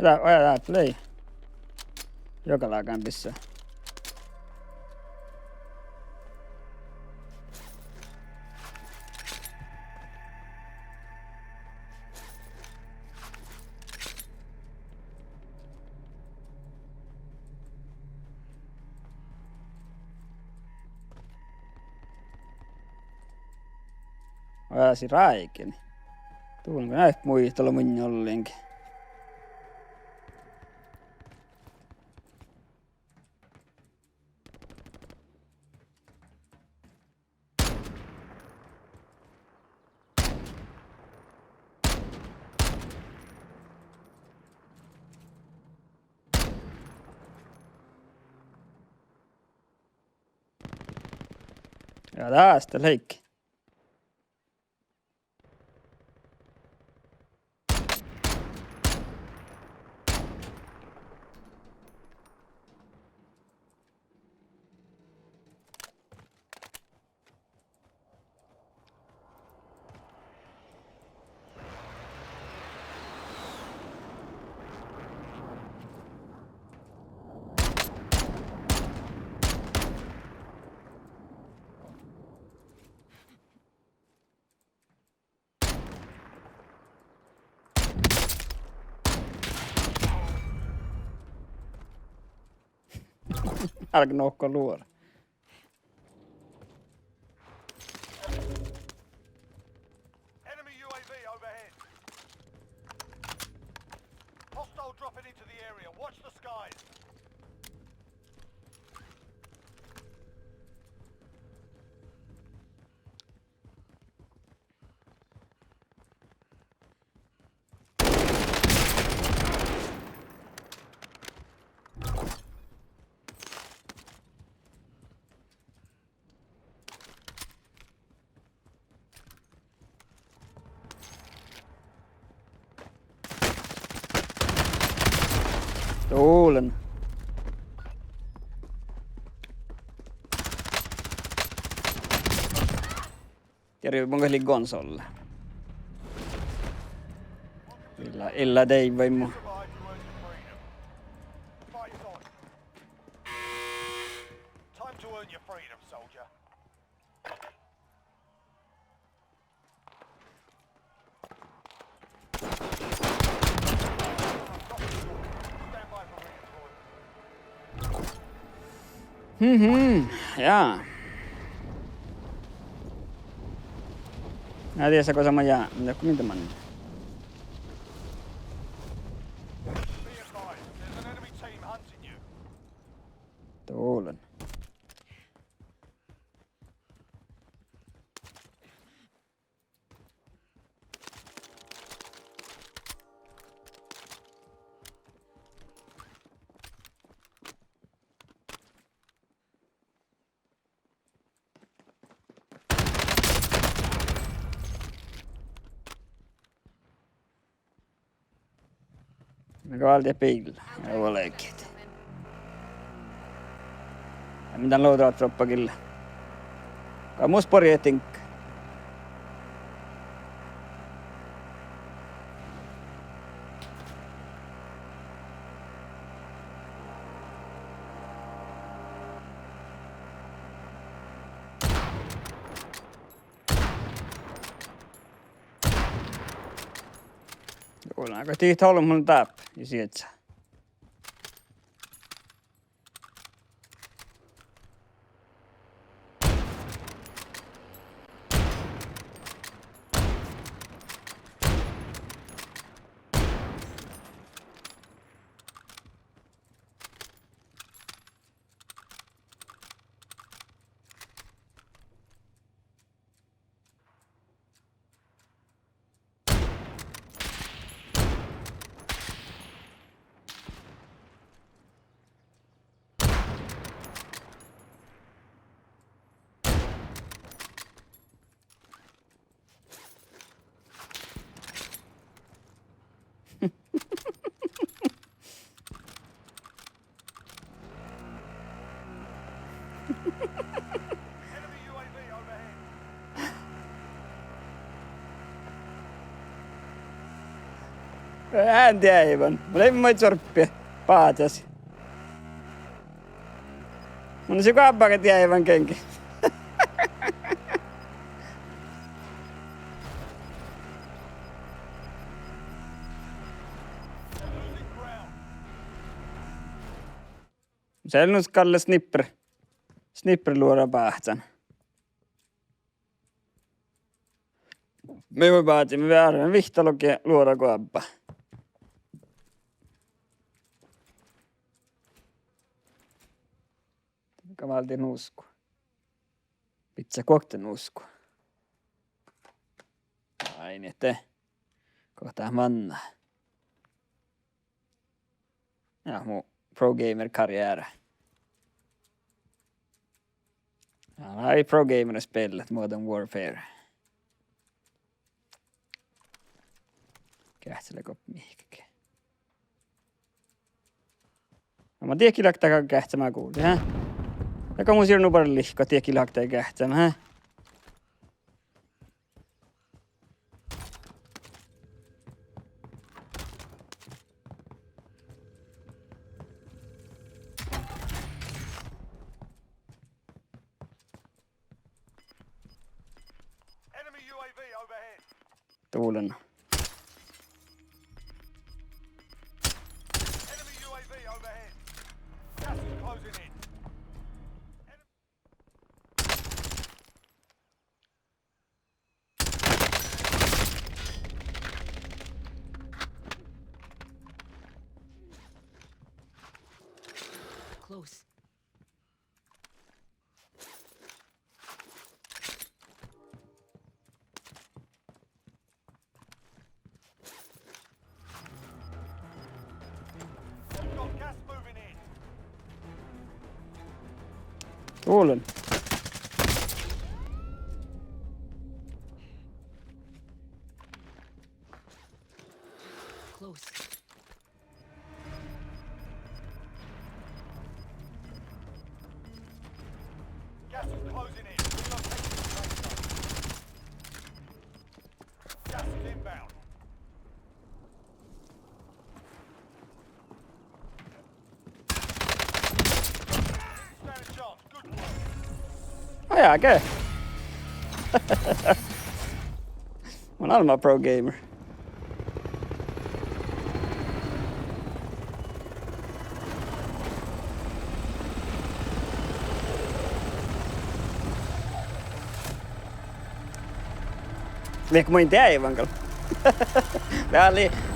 Ajat play. Jokala kämpissä. Ajasi raikeni. Tuulko näet muistolla mun jollenkin. Ja taas tällä heikki. Älkää noukko luoda. Enemy UAV overhead. Hostile dropping into the area. Watch the skies. Tuulen. Tiedä, onko se konsolle. Illa dei vai mu. Survive to earn your freedom. The fight is on. Time to earn your freedom, soldier. Stand by for redeployment. Jaa. Mä tiedä, kun sama jää. Mitä mä nyt? Be advised, there's an enemy team hunting you. Tuulen. Mikä valtia piillä? Ja olekeet. Ja mitä loutavat droppakilla? Kai mus porjetink. Tuolla aika tihtä ollut mun tap. Ja sieltä. Äänti aivan. Mä leivin moi sorppia. Paatas. Mun se kaappaket aivan kenki. Losing ground. Selnus Kalle snipper. Snipper luoda pahtsan. Me vaatimme väärän vihtalokia luoda koappa. Kavalti nuusku. Pizza kokte nuusku. Ai niin, te. Kohtaa manna. Ja mun pro gamer karriär. Jag har pro gamer spelat Modern Warfare. Kähtselekö mihinkäkin? No, mä tiedänkin lähtää kähtsämään kuulin, hä? Ja mun siirrynyt paljon lihko, tiedänkin lähtää kähtsämään, hä? Enemy UAV overhead. Tuulen. Enemy UAV overhead. Gas is closing in. Close. We've got gas moving in. Tuulen. Close. Gas is closing in. Relocating the safe zone. Gas is inbound. Stand a chance. Good work. Ajake. Mä oon Alma pro gamer. Liekko mä inte aivan kall.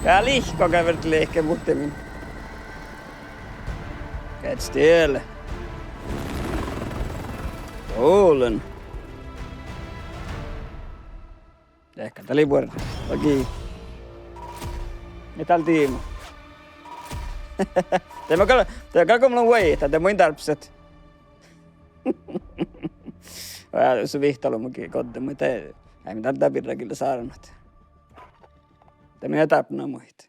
Jag lihko kävert liikke muhtemin. Kät still. Tuulen. Ehkä tää oli vuorossa. Toki. Mitä tiimo? Tämä mulla on huijita, tämä mun tarpset. Jos se vihtalo mukin kotte, mutta ei mitään täpirra kyllä saarnat. Tämä minä täpnä muita.